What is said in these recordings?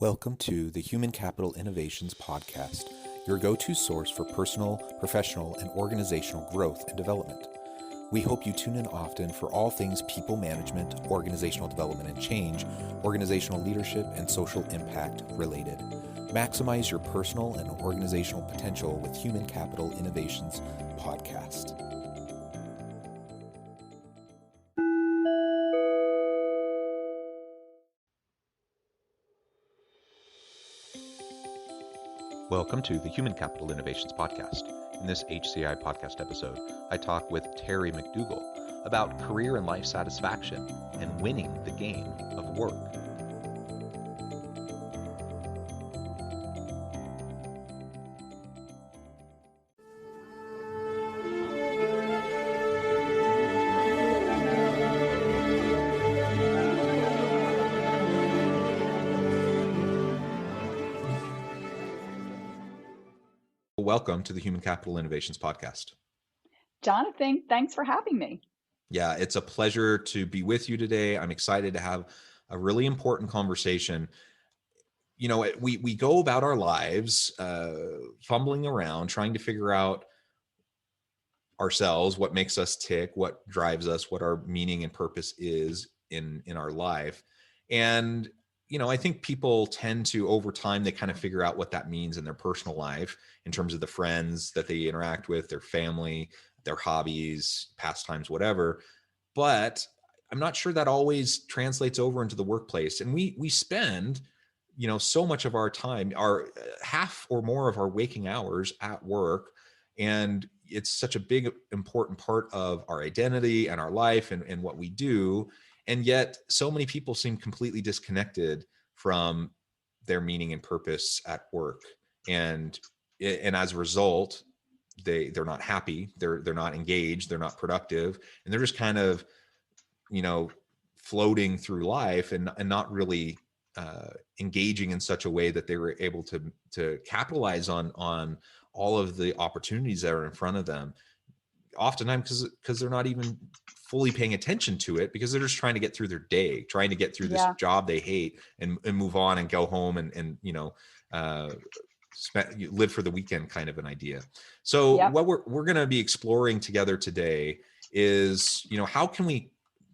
Welcome to the Human Capital Innovations Podcast, your go-to source for personal, professional, and organizational growth and development. We hope you tune in often for all things people management, organizational development and change, organizational leadership, and social impact related. Maximize your personal and organizational potential with Human Capital Innovations Podcast. Welcome to the Human Capital Innovations Podcast. In this HCI podcast episode, I talk with Terry McDougall about career and life satisfaction and winning the game of work. Welcome to the Human Capital Innovations Podcast. Jonathan, thanks for having me. Yeah, it's a pleasure to be with you today. I'm excited to have a really important conversation. You know, we go about our lives fumbling around, trying to figure out ourselves, what makes us tick, what drives us, what our meaning and purpose is in our life. And you know, I think people tend to, over time, they kind of figure out what that means in their personal life in terms of the friends that they interact with, their family, their hobbies, pastimes, whatever. But I'm not sure that always translates over into the workplace. And we spend, you know, so much of our time, our half or more of our waking hours at work. And it's such a big, important part of our identity and our life and what we do. And yet so many people seem completely disconnected from their meaning and purpose at work. And as a result, they're not happy, they're not engaged, they're not productive, and they're just kind of, you know, floating through life and not really engaging in such a way that they were able to capitalize on all of the opportunities that are in front of them. Oftentimes because they're not even fully paying attention to it, because they're just trying to get through their day, trying to get through this job they hate and move on and go home and you know, live for the weekend kind of an idea. So what we're going to be exploring together today is, you know, how can we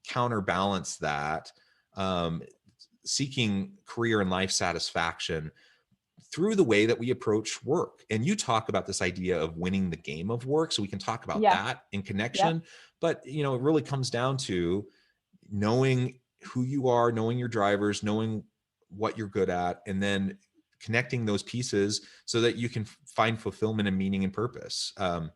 counterbalance that, seeking career and life satisfaction through the way that we approach work. And you talk about this idea of winning the game of work. So we can talk about that in connection, but you know, it really comes down to knowing who you are, knowing your drivers, knowing what you're good at, and then connecting those pieces so that you can find fulfillment and meaning and purpose.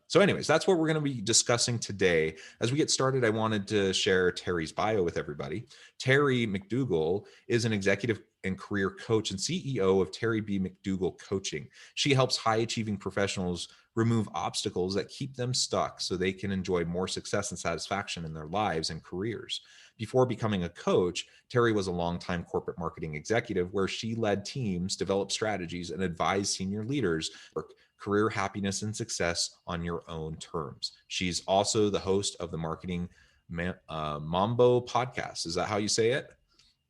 So anyways, that's what we're going to be discussing today. As we get started, I wanted to share Terry's bio with everybody. Terry McDougall is an executive and career coach and CEO of Terry B. McDougall Coaching. She helps high-achieving professionals remove obstacles that keep them stuck so they can enjoy more success and satisfaction in their lives and careers. Before becoming a coach, Terry was a longtime corporate marketing executive where she led teams, developed strategies, and advised senior leaders for career happiness and success on your own terms. She's also the host of the Marketing Mambo podcast. Is that how you say it?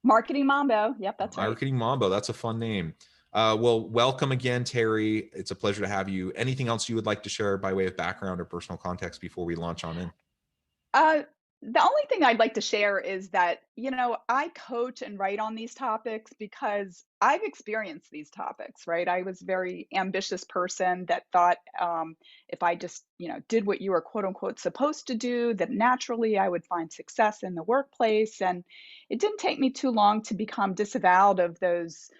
Marketing Mambo. Yep, that's right. Marketing Mambo. That's a fun name. Well, welcome again, Terry. It's a pleasure to have you. Anything else you would like to share by way of background or personal context before we launch on in? The only thing I'd like to share is that, you know, I coach and write on these topics because I've experienced these topics, right? I was a very ambitious person that thought if I just, you know, did what you were quote unquote supposed to do, that naturally I would find success in the workplace. And it didn't take me too long to become disavowed of those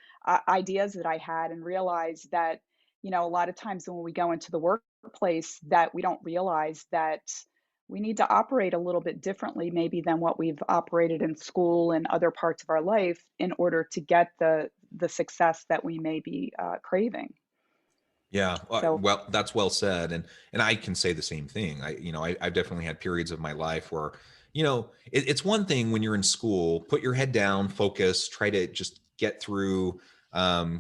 ideas that I had and realize that, you know, a lot of times when we go into the workplace that we don't realize that we need to operate a little bit differently maybe than what we've operated in school and other parts of our life in order to get the success that we may be craving. Yeah, well, that's well said. And I can say the same thing. I've definitely had periods of my life where, you know, it's one thing when you're in school, put your head down, focus, try to just get through,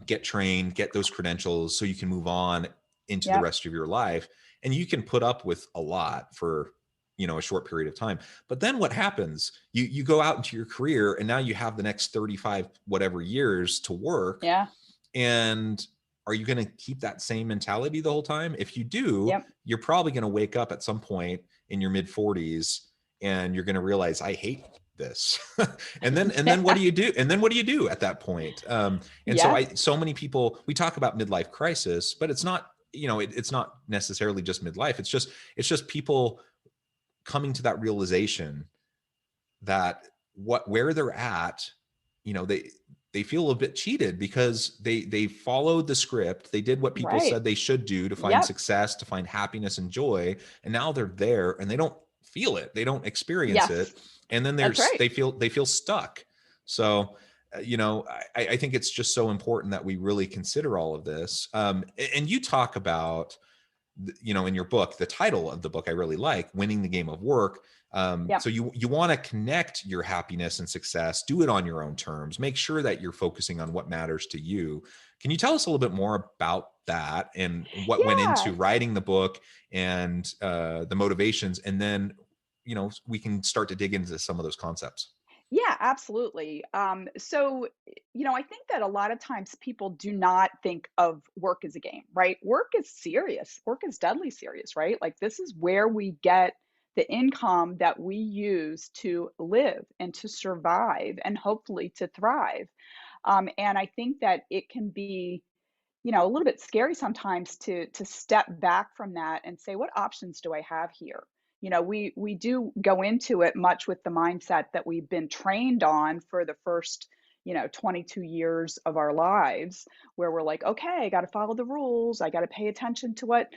get trained, get those credentials so you can move on into the rest of your life. And you can put up with a lot for a short period of time. But then what happens? You go out into your career, and now you have the next 35 whatever years to work. Yeah. And are you going to keep that same mentality the whole time? If you do, Yep. you're probably going to wake up at some point in your mid 40s, and you're going to realize, I hate this. And then what Yeah. do you do? And then what do you do at that point? And so Yeah. so many people, we talk about midlife crisis, but it's not, it's not necessarily just midlife. It's just people coming to that realization that where they're at, they feel a bit cheated because they followed the script. They did what people Right. said they should do to find Yep. success, to find happiness and joy. And now they're there and they don't feel it. They don't experience Yes. it. And then That's right. they feel stuck. So, I think it's just so important that we really consider all of this. And you talk about, in your book, the title of the book I really like, Winning the Game of Work. Yep. So you want to connect your happiness and success, do it on your own terms, make sure that you're focusing on what matters to you. Can you tell us a little bit more about that and what went into Yeah. writing the book and the motivations? And then, we can start to dig into some of those concepts. Yeah, absolutely. I think that a lot of times people do not think of work as a game, right? Work is serious. Work is deadly serious, right? Like, this is where we get the income that we use to live and to survive and hopefully to thrive. And I think that it can be, a little bit scary sometimes to step back from that and say, what options do I have here? We do go into it much with the mindset that we've been trained on for the first 22 years of our lives, where we're like, okay, I got to follow the rules, I got to pay attention to what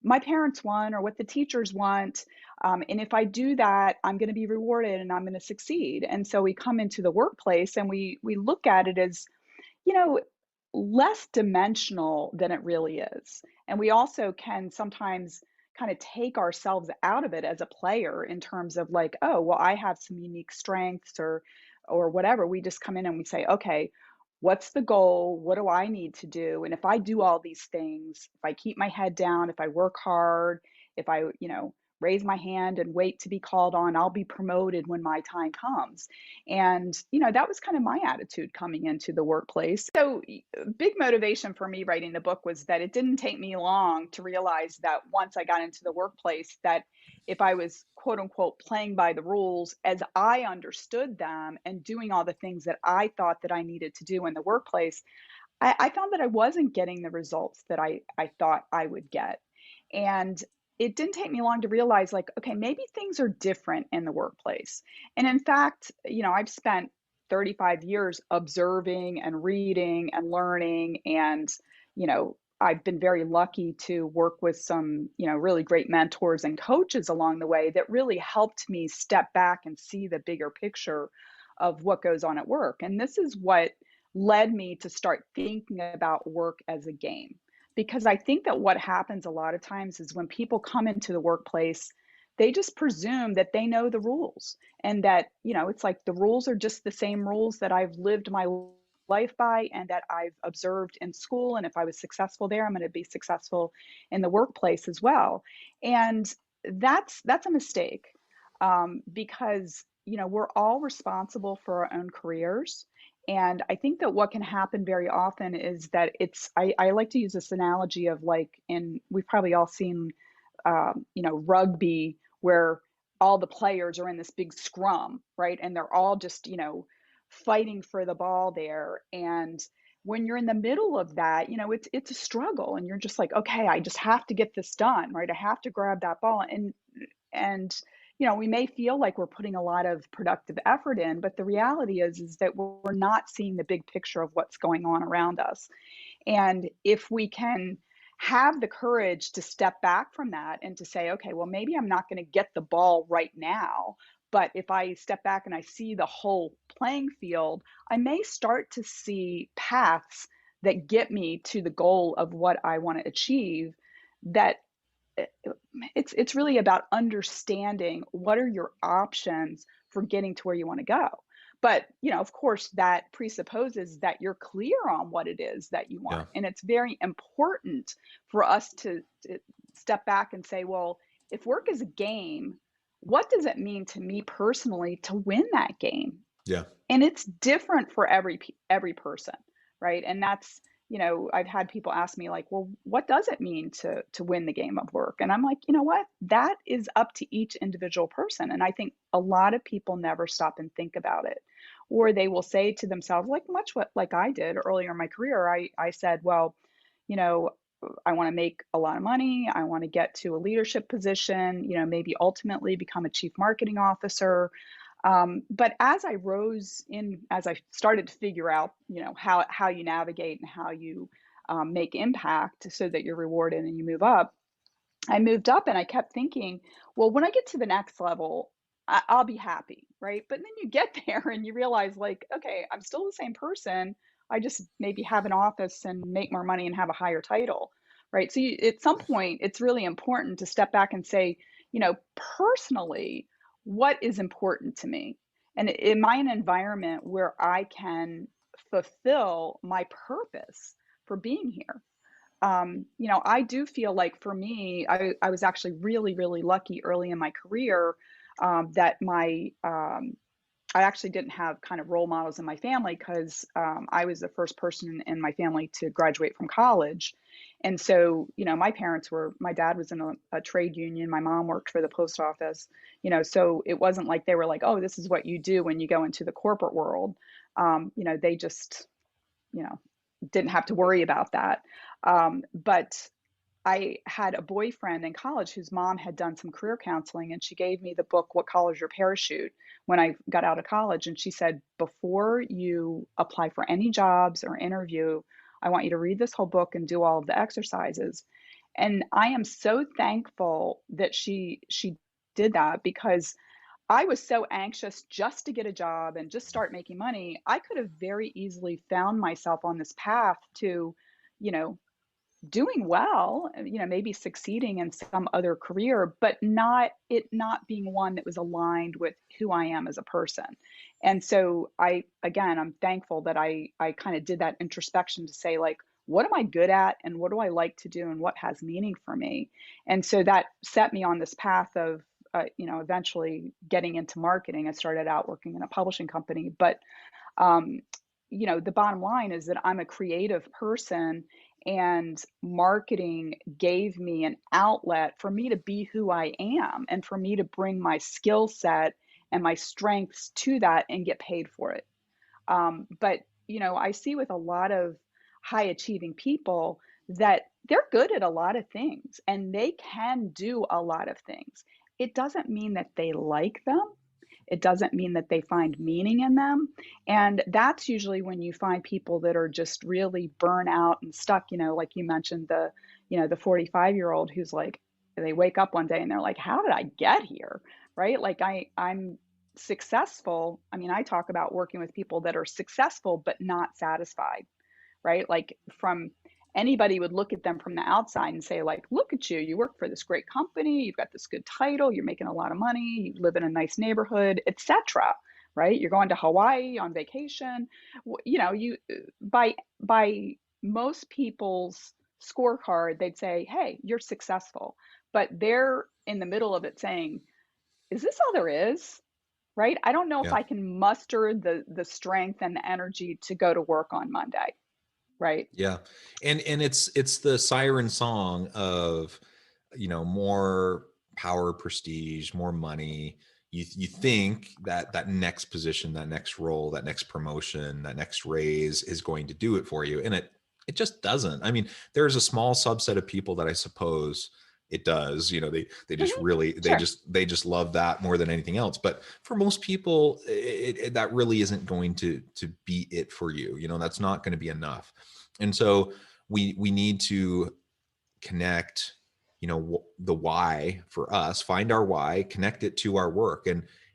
my parents want or what the teachers want, and if I do that, I'm going to be rewarded and I'm going to succeed. And so we come into the workplace and we look at it as, you know, less dimensional than it really is. And we also can sometimes kind of take ourselves out of it as a player in terms of like, oh, well, I have some unique strengths or whatever. We just come in and we say, okay, what's the goal? What do I need to do? And if I do all these things, if I keep my head down, if I work hard, if I, raise my hand and wait to be called on, I'll be promoted when my time comes. And, that was kind of my attitude coming into the workplace. So, big motivation for me writing the book was that it didn't take me long to realize that once I got into the workplace, that if I was quote unquote playing by the rules as I understood them and doing all the things that I thought that I needed to do in the workplace, I found that I wasn't getting the results that I thought I would get. And it didn't take me long to realize, like, okay, maybe things are different in the workplace. And in fact, I've spent 35 years observing and reading and learning. And, I've been very lucky to work with some, really great mentors and coaches along the way that really helped me step back and see the bigger picture of what goes on at work. And this is what led me to start thinking about work as a game. Because I think that what happens a lot of times is when people come into the workplace, they just presume that they know the rules and that, it's like the rules are just the same rules that I've lived my life by and that I've observed in school. And if I was successful there, I'm going to be successful in the workplace as well. And that's a mistake, because, we're all responsible for our own careers. And I think that what can happen very often is that I like to use this analogy of like, we've probably all seen, rugby where all the players are in this big scrum, right? And they're all just, fighting for the ball there. And when you're in the middle of that, it's a struggle and you're just like, okay, I just have to get this done, right? I have to grab that ball. And we may feel like we're putting a lot of productive effort in, but the reality is that we're not seeing the big picture of what's going on around us. And if we can have the courage to step back from that and to say, okay, well, maybe I'm not going to get the ball right now, but if I step back and I see the whole playing field, I may start to see paths that get me to the goal of what I want to achieve. That it's really about understanding what are your options for getting to where you want to go. But, of course, that presupposes that you're clear on what it is that you Yeah. want. And it's very important for us to step back and say, well, if work is a game, what does it mean to me personally to win that game? Yeah. And it's different for every person, right? And that's, I've had people ask me like, "Well, what does it mean to win the game of work?" And I'm like, "You know what? That is up to each individual person." And I think a lot of people never stop and think about it. Or they will say to themselves, like much what like I did earlier in my career, I said, "Well, you know, I want to make a lot of money. I want to get to a leadership position, maybe ultimately become a chief marketing officer." But as I started to figure out, how you navigate and how you make impact so that you're rewarded and you move up, I moved up and I kept thinking, well, when I get to the next level, I'll be happy, right? But then you get there and you realize, like, okay, I'm still the same person. I just maybe have an office and make more money and have a higher title, right? So at some point, it's really important to step back and say, personally, what is important to me? And am I in an environment where I can fulfill my purpose for being here? I do feel like for me, I was actually really, really lucky early in my career that I actually didn't have kind of role models in my family because I was the first person in my family to graduate from college. And so, my dad was in a trade union, my mom worked for the post office, so it wasn't like they were like, oh, this is what you do when you go into the corporate world. They just, you know, didn't have to worry about that. But I had a boyfriend in college whose mom had done some career counseling, and she gave me the book, What Color's Your Parachute, when I got out of college. And she said, before you apply for any jobs or interview, I want you to read this whole book and do all of the exercises. And I am so thankful that she did that because I was so anxious just to get a job and just start making money. I could have very easily found myself on this path to, you know, doing well, maybe succeeding in some other career, but not being one that was aligned with who I am as a person. And so I'm thankful that I kind of did that introspection to say, like, what am I good at and what do I like to do and what has meaning for me? And so that set me on this path of eventually getting into marketing. I started out working in a publishing company, but um, the bottom line is that I'm a creative person, and marketing gave me an outlet for me to be who I am and for me to bring my skill set and my strengths to that and get paid for it. But I see with a lot of high achieving people that they're good at a lot of things and they can do a lot of things. It doesn't mean that they like them. It doesn't mean that they find meaning in them. And that's usually when you find people that are just really burnt out and stuck, like you mentioned, the 45-year-old who's like, they wake up one day and they're like, how did I get here? Right? Like I'm successful. I mean, I talk about working with people that are successful but not satisfied, right? Like from anybody would look at them from the outside and say, like, look at you, you work for this great company, you've got this good title, you're making a lot of money, you live in a nice neighborhood, etc. Right? You're going to Hawaii on vacation. You by most people's scorecard, they'd say, hey, you're successful. But they're in the middle of it saying, is this all there is? Right? I don't know if Yeah. I can muster the strength and the energy to go to work on Monday. Right? Yeah. And it's the siren song of, more power, prestige, more money. You think that that next position, that next role, that next promotion, that next raise is going to do it for you. And it just doesn't. I mean, there's a small subset of people that I suppose it does. They just Mhm. really Sure. they just love that more than anything else. But for most people, that really isn't going to be it for you. That's not going to be enough. And so we need to connect, the why for us, find our why, connect it to our work.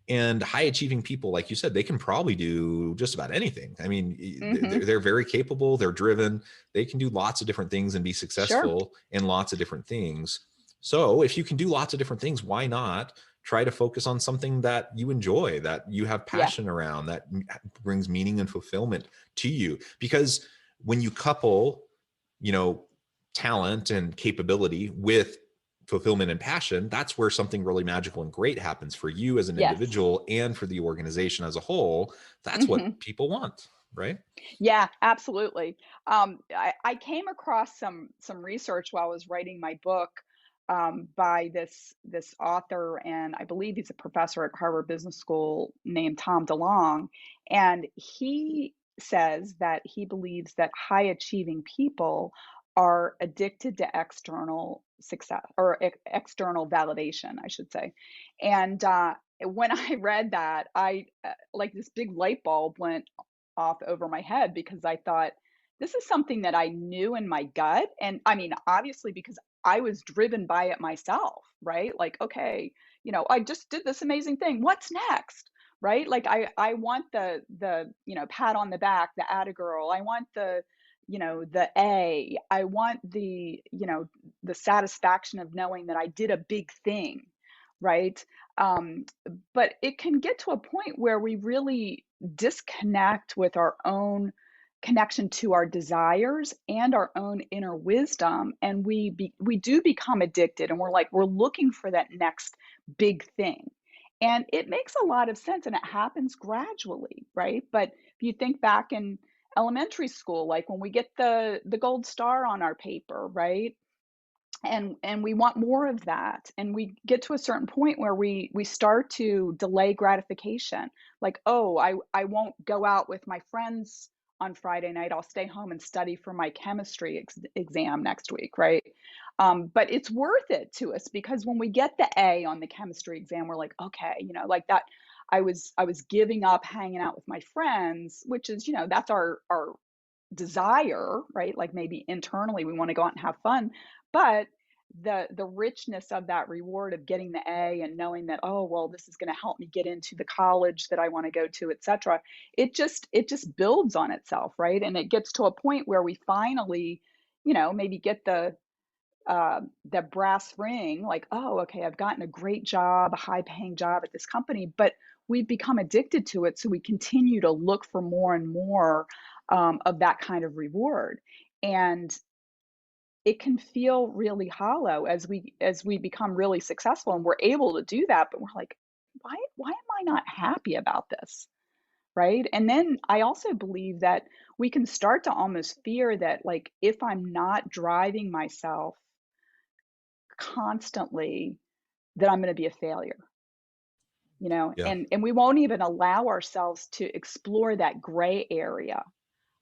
And high achieving people, like you said, they can probably do just about anything. I mean, Mhm. they're very capable, they're driven, they can do lots of different things and be Sure. successful in lots of different things. So if you can do lots of different things, why not try to focus on something that you enjoy, that you have Yeah. passion around, that brings meaning and fulfillment to you? Because when you couple, you know, talent and capability with fulfillment and passion, that's where something really magical and great happens for you as an Yes. individual and for the organization as a whole. That's Hmm. what people want, right? Yeah, absolutely. I came across some research while I was writing my book, by this author, and I believe he's a professor at Harvard Business School, named Tom DeLonge, and he says that he believes that high achieving people are addicted to external success, or external validation, I should say. And when I read that, I like, this big light bulb went off over my head, because I thought, this is something that I knew in my gut. And I mean, obviously, because I was driven by it myself, right? Like, okay, I just did this amazing thing. What's next? Right? Like, I want the pat on the back, the atta girl. I want the A. I want the satisfaction of knowing that I did a big thing, right? Um, but it can get to a point where we really disconnect with our own connection to our desires and our own inner wisdom, and we do become addicted, and we're looking for that next big thing. And it makes a lot of sense, and it happens gradually, right? But if you think back in elementary school, like when we get the gold star on our paper, right? And we want more of that, and we get to a certain point where we start to delay gratification, like, oh, I won't go out with my friends on Friday night, I'll stay home and study for my chemistry exam next week, right? But it's worth it to us, because when we get the A on the chemistry exam, we're like, okay, like that, I was giving up hanging out with my friends, which is, that's our desire, right? Like, maybe internally we want to go out and have fun, but the richness of that reward of getting the A, and knowing that, oh, well, this is going to help me get into the college that I want to go to, etc. It just builds on itself, right? And it gets to a point where we finally, maybe get the brass ring, like, oh, okay, I've gotten a great job, a high paying job at this company, but we've become addicted to it, so we continue to look for more and more, of that kind of reward. And it can feel really hollow as we become really successful and we're able to do that, but we're like, why am I not happy about this? Right? And then I also believe that we can start to almost fear that, like, if I'm not driving myself constantly, that I'm going to be a failure, Yeah. and we won't even allow ourselves to explore that gray area.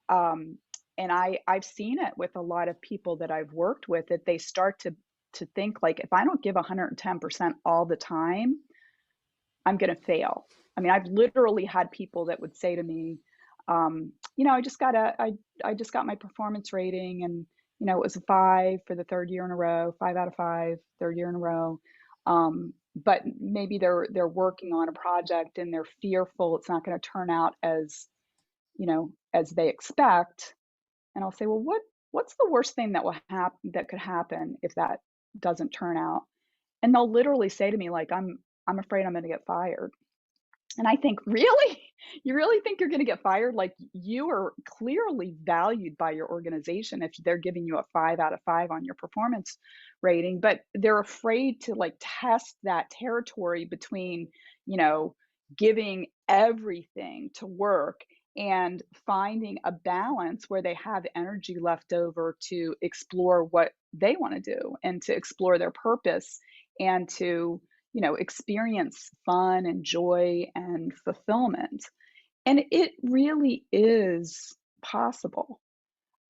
Um, and I've seen it with a lot of people that I've worked with, that they start to think, like, if I don't give 110% all the time, I'm going to fail. I mean, I've literally had people that would say to me, I just got my performance rating, and it was a 5 for the third year in a row, 5 out of 5, third year in a row. But maybe they're working on a project and they're fearful it's not going to turn out as they expect. And I'll say, well, what's the worst thing that could happen if that doesn't turn out? And they'll literally say to me, like, I'm afraid I'm going to get fired. And I think, really? You really think you're going to get fired? Like, you are clearly valued by your organization if they're giving you a 5 out of 5 on your performance rating, but they're afraid to, like, test that territory between, you know, giving everything to work and finding a balance where they have energy left over to explore what they want to do and to explore their purpose and to experience fun and joy and fulfillment. And it really is possible.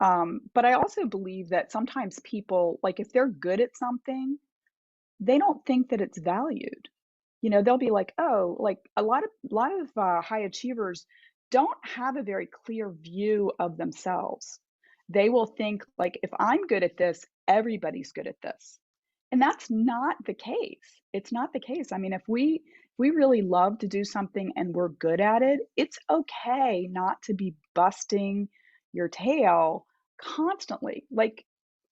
But I also believe that sometimes people, like, if they're good at something, they don't think that it's valued. They'll be like, oh, like, a lot of high achievers don't have a very clear view of themselves. They will think, like, if I'm good at this, everybody's good at this. And that's not the case. It's not the case. I mean, if we really love to do something and we're good at it, it's okay not to be busting your tail constantly. Like,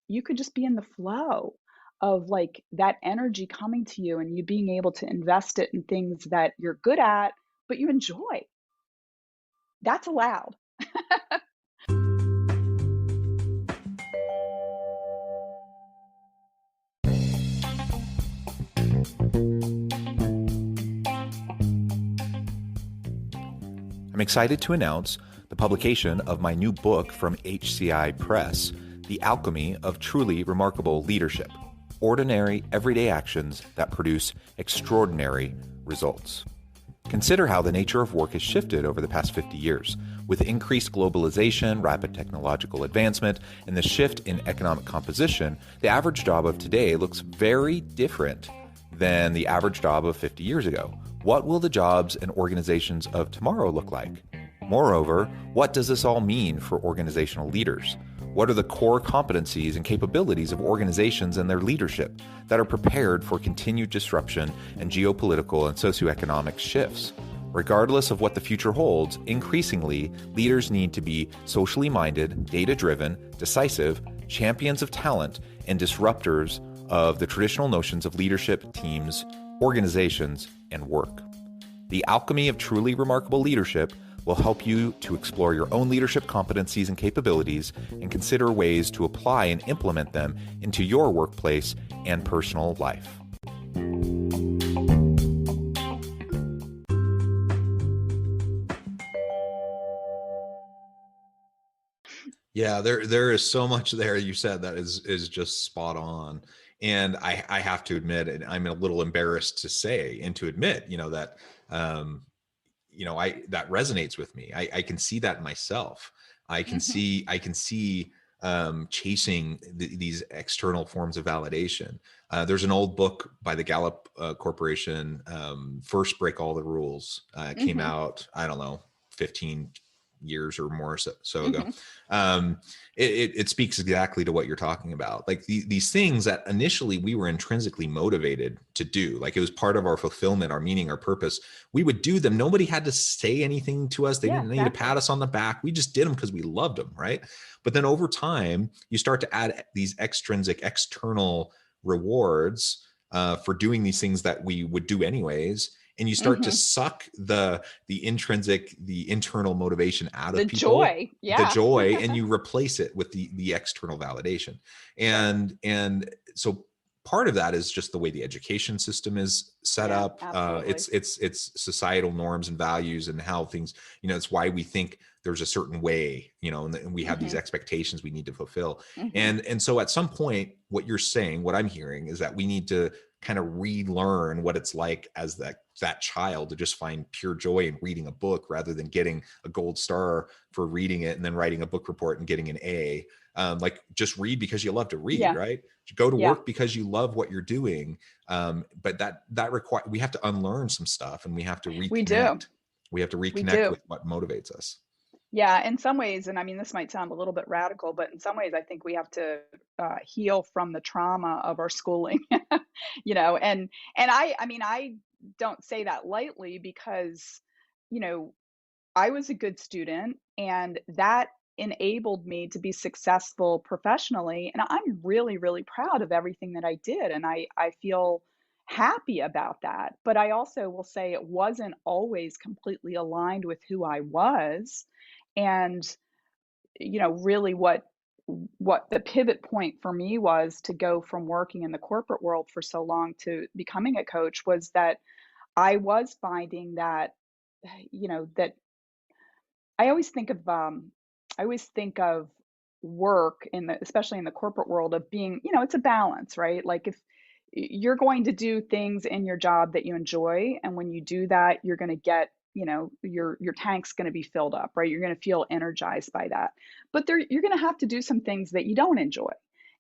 you could just be in the flow of, like, that energy coming to you and you being able to invest it in things that you're good at, but you enjoy. That's allowed. I'm excited to announce the publication of my new book from HCI Press, The Alchemy of Truly Remarkable Leadership: Ordinary, Everyday Actions That Produce Extraordinary Results. Consider how the nature of work has shifted over the past 50 years. With increased globalization, rapid technological advancement, and the shift in economic composition, the average job of today looks very different than the average job of 50 years ago. What will the jobs and organizations of tomorrow look like? Moreover, what does this all mean for organizational leaders? What are the core competencies and capabilities of organizations and their leadership that are prepared for continued disruption and geopolitical and socioeconomic shifts? Regardless of what the future holds, increasingly, leaders need to be socially minded, data-driven, decisive, champions of talent, and disruptors of the traditional notions of leadership, teams, organizations, and work. The Alchemy of Truly Remarkable Leadership will help you to explore your own leadership competencies and capabilities and consider ways to apply and implement them into your workplace and personal life. Yeah, there is so much there you said that is just spot on. And I have to admit, and I'm a little embarrassed to say and to admit, that that resonates with me. I can see that in myself. Mhm. I can see chasing these external forms of validation. There's an old book by the Gallup Corporation, First Break All the Rules. Came Mhm. out, I don't know, 15 years or more so ago. Mhm. Um, it speaks exactly to what you're talking about. Like these things that initially we were intrinsically motivated to do, like it was part of our fulfillment, our meaning, our purpose. We would do them. Nobody had to say anything to us. They Yeah, didn't need to pat exactly. us on the back. We just did them because we loved them, right? But then over time, you start to add these extrinsic, external rewards for doing these things that we would do anyways, and you start to Mhm. suck the intrinsic, the internal motivation out The of people, joy. the Yeah. joy, and you replace it with the external validation. Sure. And so part of that is just the way the education system is set Yeah, up. absolutely. It's societal norms and values and how things, it's why we think there's a certain way, and we have these Mhm. expectations we need to fulfill. Mhm. And so at some point, what you're saying, what I'm hearing is that we need to kind of relearn what it's like as that child to just find pure joy in reading a book rather than getting a gold star for reading it and then writing a book report and getting an A. Like just read because you love to read, Yeah. right? Go to Yeah. work because you love what you're doing. But that require we have to unlearn some stuff and we have to We do. reconnect. We have to We reconnect do. with what motivates us. Yeah, in some ways, and I mean, this might sound a little bit radical, but in some ways, I think we have to heal from the trauma of our schooling, and I mean, I don't say that lightly because, you know, I was a good student, and that enabled me to be successful professionally. And I'm really, really proud of everything that I did. And I feel happy about that. But I also will say it wasn't always completely aligned with who I was. And, really what the pivot point for me was to go from working in the corporate world for so long to becoming a coach was that I was finding that, that I always think of work in the especially in the corporate world of being, it's a balance, right? Like if you're going to do things in your job that you enjoy, and when you do that, you're going to get, your tank's going to be filled up, right? You're going to feel energized by that. But you're going to have to do some things that you don't enjoy.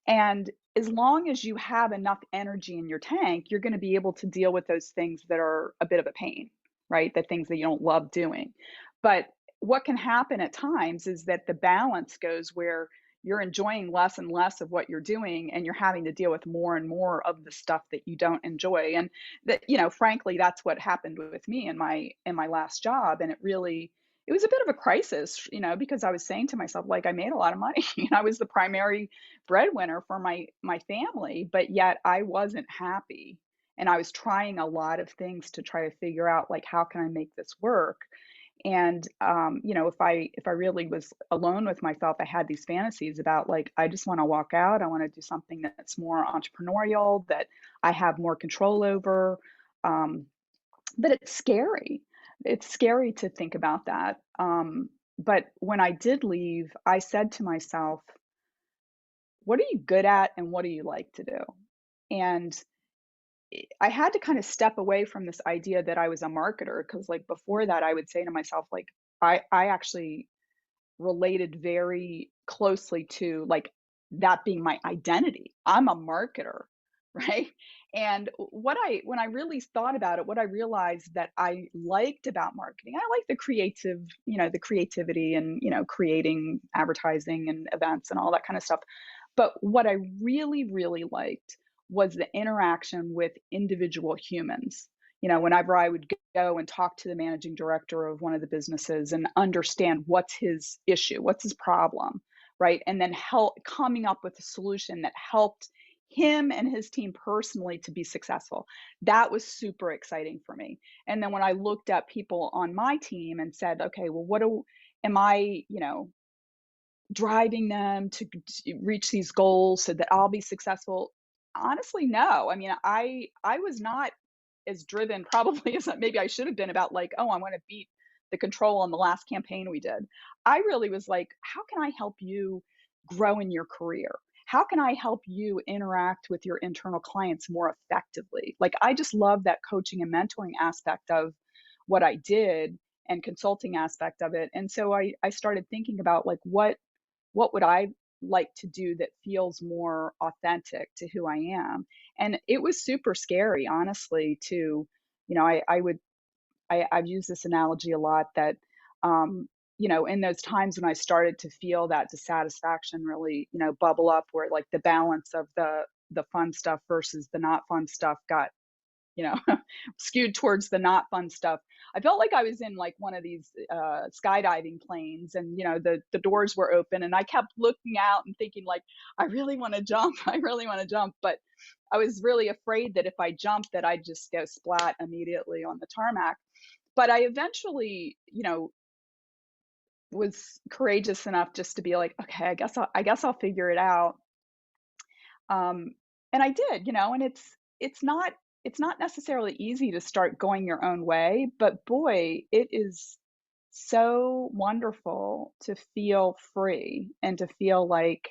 And as long as you have enough energy in your tank, you're going to be able to deal with those things that are a bit of a pain, right? The things that you don't love doing. But what can happen at times is that the balance goes where you're enjoying less and less of what you're doing, and you're having to deal with more and more of the stuff that you don't enjoy. And that, frankly, that's what happened with me in my last job. And it was a bit of a crisis, because I was saying to myself, like, I made a lot of money. I was the primary breadwinner for my family, but yet I wasn't happy. And I was trying a lot of things to try to figure out, like, how can I make this work? And if I really was alone with myself, I had these fantasies about, like, I just want to walk out. I want to do something that's more entrepreneurial, that I have more control over. um, but it's scary. It's scary to think about that. But when I did leave, I said to myself, what are you good at and what do you like to do? And I had to kind of step away from this idea that I was a marketer because, like, before that, I would say to myself, like, I actually related very closely to, like, that being my identity. I'm a marketer, right? And when I really thought about it, what I realized that I liked about marketing, I like the creative, the creativity and, creating advertising and events and all that kind of stuff. But what I really, really liked was the interaction with individual humans. Whenever I would go and talk to the managing director of one of the businesses and understand what's his issue, what's his problem, right? And then help coming up with a solution that helped him and his team personally to be successful. That was super exciting for me. And then when I looked at people on my team and said, okay, well, am I, driving them to reach these goals so that I'll be successful? Honestly, no. I mean, I was not as driven probably as maybe I should have been about, like, oh, I want to beat the control on the last campaign we did. I really was like, how can I help you grow in your career? How can I help you interact with your internal clients more effectively? Like, I just love that coaching and mentoring aspect of what I did and consulting aspect of it. And so I started thinking about, like, what would I like to do that feels more authentic to who I am? And it was super scary, honestly, I've used this analogy a lot that, in those times when I started to feel that dissatisfaction really, bubble up where, like, the balance of the fun stuff versus the not fun stuff got, you know, skewed towards the not fun stuff. I felt like I was in, like, one of these skydiving planes, and the doors were open, and I kept looking out and thinking, like, I really want to jump, I really want to jump, but I was really afraid that if I jumped, that I'd just go splat immediately on the tarmac. But I eventually, was courageous enough just to be like, okay, I guess I'll figure it out. Um, and I did, and it's not necessarily easy to start going your own way, but boy, it is so wonderful to feel free and to feel like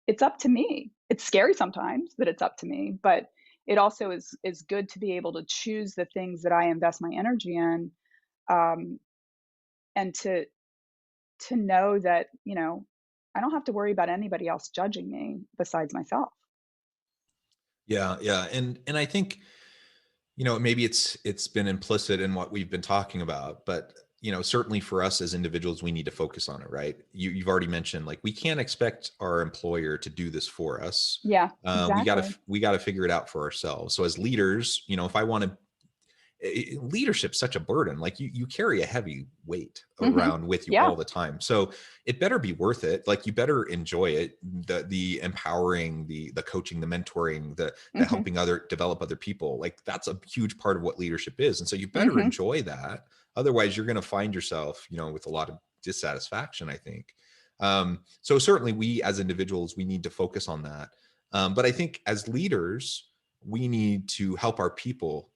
it's up to me. It's scary sometimes that it's up to me, but it also is good to be able to choose the things that I invest my energy in, um, and to know that, I don't have to worry about anybody else judging me besides myself. Yeah, yeah. And I think, maybe it's been implicit in what we've been talking about, but certainly for us as individuals, we need to focus on it, right? You've already mentioned, like, we can't expect our employer to do this for us. Yeah, We gotta exactly. we gotta figure it out for ourselves. So as leaders, if I want to, leadership's such a burden. Like, you carry a heavy weight Mhm. around with you Yeah. all the time. So it better be worth it. Like, you better enjoy it. The empowering, the coaching, the mentoring, the Mhm. helping develop other people. Like, that's a huge part of what leadership is. And so you better Mhm. enjoy that. Otherwise you're going to find yourself, with a lot of dissatisfaction, I think. So certainly we as individuals, we need to focus on that. But I think as leaders, we need to help our people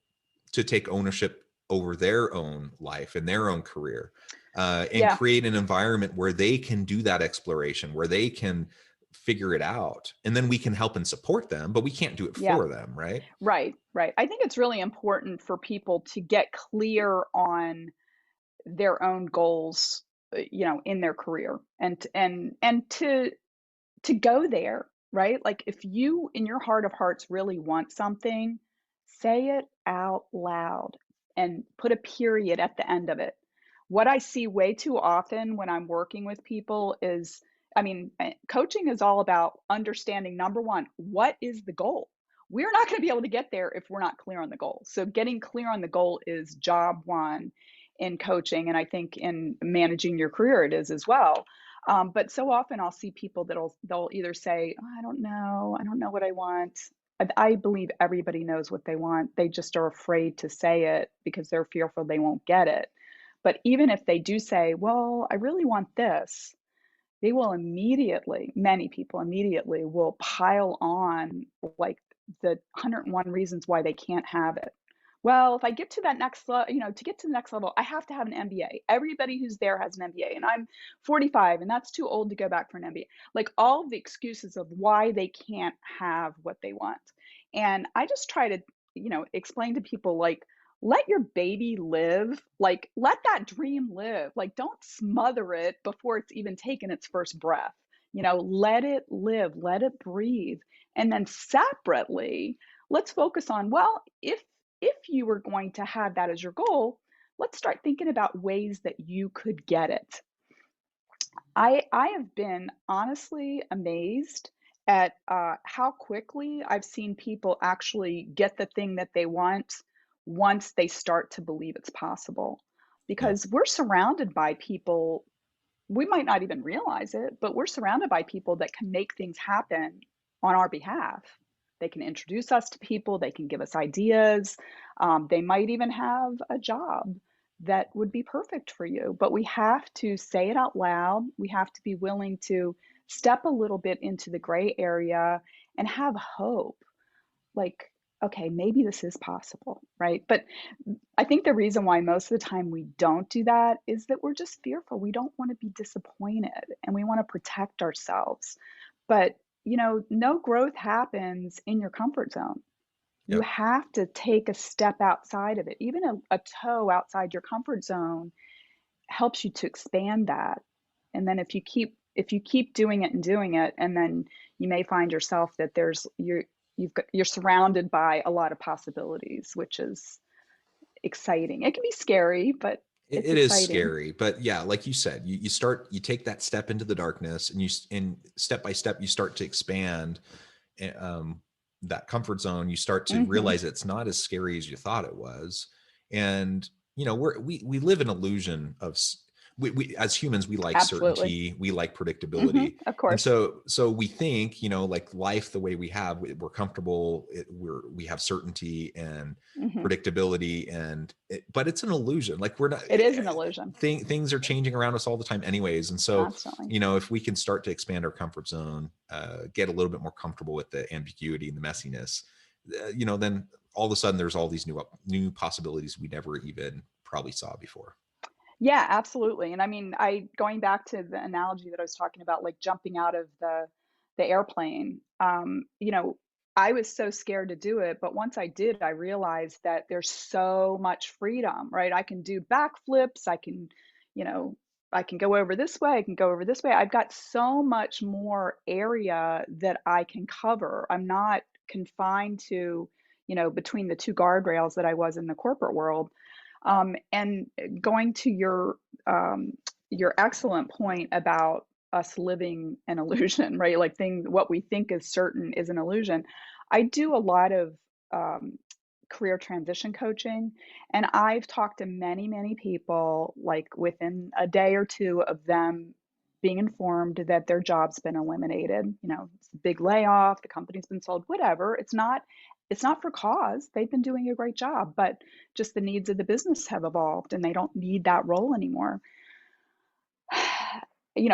to take ownership over their own life and their own career, and Yeah. create an environment where they can do that exploration, where they can figure it out. And then we can help and support them, but we can't do it Yeah. for them, right? Right, right. I think it's really important for people to get clear on their own goals, in their career, and to go there, right? Like, if you in your heart of hearts really want something, say it out loud and put a period at the end of it. What I see way too often when I'm working with people is, I mean, coaching is all about understanding, number one, what is the goal? We're not going to be able to get there if we're not clear on the goal. So getting clear on the goal is job one in coaching. And I think in managing your career, it is as well. But so often I'll see people they'll either say, "Oh, I don't know what I want." I believe everybody knows what they want. They just are afraid to say it because they're fearful they won't get it. But even if they do say, "Well, I really want this," they will immediately, many people immediately will pile on, like, the 101 reasons why they can't have it. well, if I get to that next level, to get to the next level, I have to have an MBA. Everybody who's there has an MBA, and I'm 45, and that's too old to go back for an MBA. Like all of the excuses of why they can't have what they want. And I just try to, explain to people like, let your baby live, like let that dream live. Like don't smother it before it's even taken its first breath. Let it live, let it breathe. And then separately, let's focus on, well, if you were going to have that as your goal, let's start thinking about ways that you could get it. I have been honestly amazed at how quickly I've seen people actually get the thing that they want once they start to believe it's possible. Yeah. Because we're surrounded by people, we might not even realize it, but we're surrounded by people that can make things happen on our behalf. They can introduce us to people, they can give us ideas, they might even have a job that would be perfect for you. But we have to say it out loud. We have to be willing to step a little bit into the gray area and have hope. Like, okay, maybe this is possible, right? But I think the reason why most of the time we don't do that is that we're just fearful. We don't want to be disappointed and we want to protect ourselves. But, no growth happens in your comfort zone. You Yep. have to take a step outside of it. Even a toe outside your comfort zone helps you to expand that. And then if you keep doing it, and then you may find yourself that you're surrounded by a lot of possibilities, which is exciting. It can be scary, but it's It is exciting. scary, but yeah, like you said, you take that step into the darkness, and step by step you start to expand, um, that comfort zone. You start to Mhm. realize it's not as scary as you thought it was. And we live an illusion of we as humans, we like Absolutely. certainty, we like Mhm. predictability. Of And course. so we think, like life the way we have, we're comfortable, we have certainty and Mhm. predictability, but it's an illusion. Like we're not It is an illusion, things are changing around us all the time anyways. And so, constantly. if we can start to expand our comfort zone, get a little bit more comfortable with the ambiguity and the messiness, then all of a sudden there's all these new possibilities we never even probably saw before. Yeah, absolutely. And I mean, I going back to the analogy that I was talking about, like jumping out of the airplane. I was so scared to do it, but once I did, I realized that there's so much freedom, right? I can do backflips. You know, I can go over this way. I can go over this way. I've got so much more area that I can cover. I'm not confined to, between the two guardrails that I was in the corporate world. And going to your excellent point about us living an illusion, right? Like what we think is certain is an illusion. I do a lot of career transition coaching, and I've talked to many, many people like within a day or two of them being informed that their job's been eliminated. It's a big layoff, the company's been sold, whatever. It's not for cause. They've been doing a great job, but just the needs of the business have evolved and they don't need that role anymore.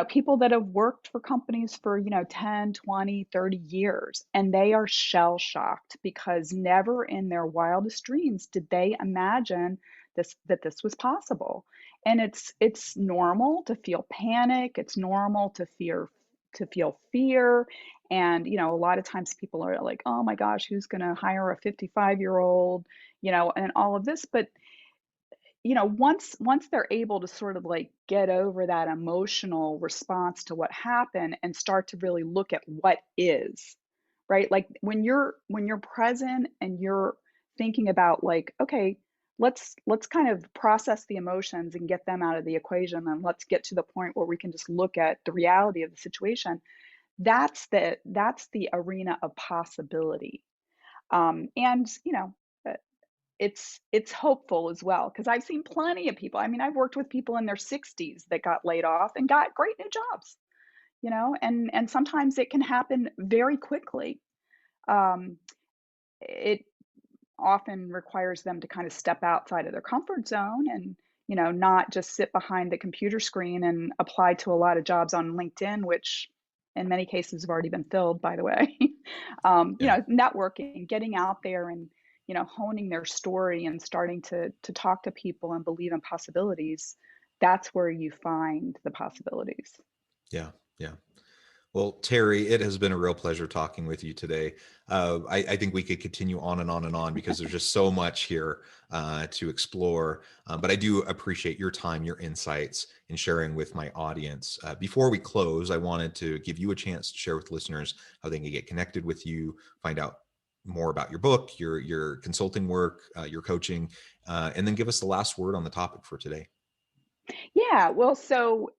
People that have worked for companies for, 10, 20, 30 years, and they are shell shocked because never in their wildest dreams did they imagine that this was possible. And it's normal to feel panic, it's normal to feel fear. And a lot of times people are like, oh my gosh, who's going to hire a 55-year-old, and all of this. But once they're able to sort of like get over that emotional response to what happened and start to really look at what is, right? Like when you're present and you're thinking about like, okay, let's kind of process the emotions and get them out of the equation, and let's get to the point where we can just look at the reality of the situation. That's the arena of possibility. And uh, it's hopeful as well, because I've seen plenty of people. I mean, I've worked with people in their 60s that got laid off and got great new jobs, and sometimes it can happen very quickly. Um, it often requires them to kind of step outside of their comfort zone and, not just sit behind the computer screen and apply to a lot of jobs on LinkedIn, which in many cases have already been filled, by the way. Yeah. Networking, getting out there and, honing their story and starting to talk to people and believe in possibilities, that's where you find the possibilities. Yeah. Yeah. Well, Terry, it has been a real pleasure talking with you today. I think we could continue on and on and on because there's just so much here to explore. But I do appreciate your time, your insights, and sharing with my audience. Before we close, I wanted to give you a chance to share with listeners how they can get connected with you, find out more about your book, your consulting work, your coaching, and then give us the last word on the topic for today. Yeah, well, so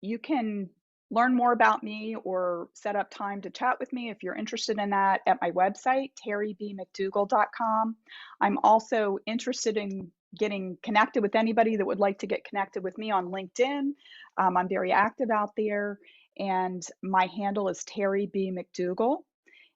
you can learn more about me or set up time to chat with me if you're interested in that at my website, terrybmcdougall.com. I'm also interested in getting connected with anybody that would like to get connected with me on LinkedIn. I'm very active out there, and my handle is Terry B. McDougall.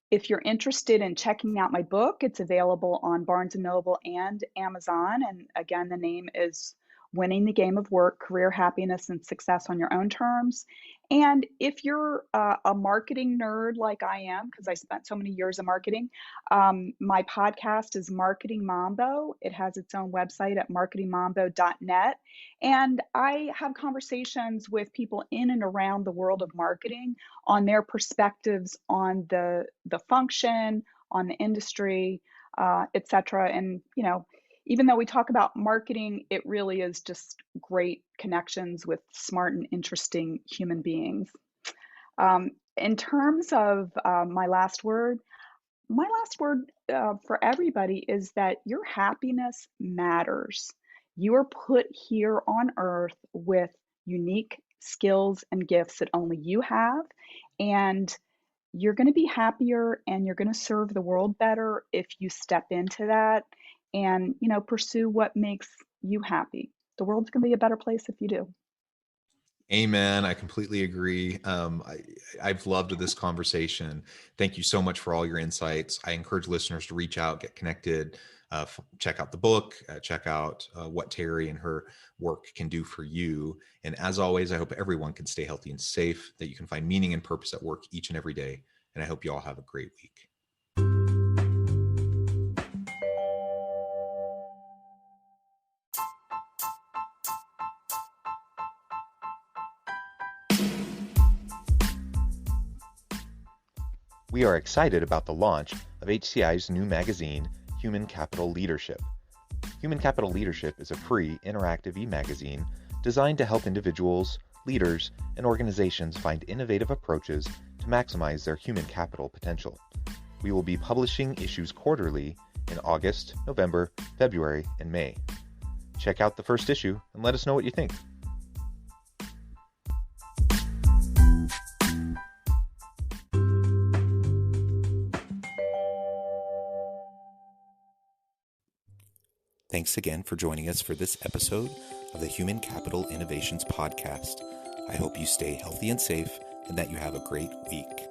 If you're interested in checking out my book, it's available on Barnes& Noble and Amazon. And again, the name is Winning the Game of Work, Career Happiness and Success on Your Own Terms. And if you're a marketing nerd like I am, because I spent so many years in marketing, my podcast is Marketing Mambo. It has its own website at marketingmambo.net. And I have conversations with people in and around the world of marketing on their perspectives on the function, on the industry, et cetera. And, even though we talk about marketing, it really is just great connections with smart and interesting human beings. In terms of my last word for everybody is that your happiness matters. You are put here on earth with unique skills and gifts that only you have. And you're going to be happier and you're going to serve the world better if you step into that and, pursue what makes you happy. The world's going to be a better place if you do. Amen. I completely agree. I've loved this conversation. Thank you so much for all your insights. I encourage listeners to reach out, get connected, check out the book, check out what Terry and her work can do for you. And as always, I hope everyone can stay healthy and safe, that you can find meaning and purpose at work each and every day. And I hope you all have a great week. We are excited about the launch of HCI's new magazine, Human Capital Leadership. Human Capital Leadership is a free, interactive e-magazine designed to help individuals, leaders, and organizations find innovative approaches to maximize their human capital potential. We will be publishing issues quarterly in August, November, February, and May. Check out the first issue and let us know what you think. Thanks again for joining us for this episode of the Human Capital Innovations Podcast. I hope you stay healthy and safe and that you have a great week.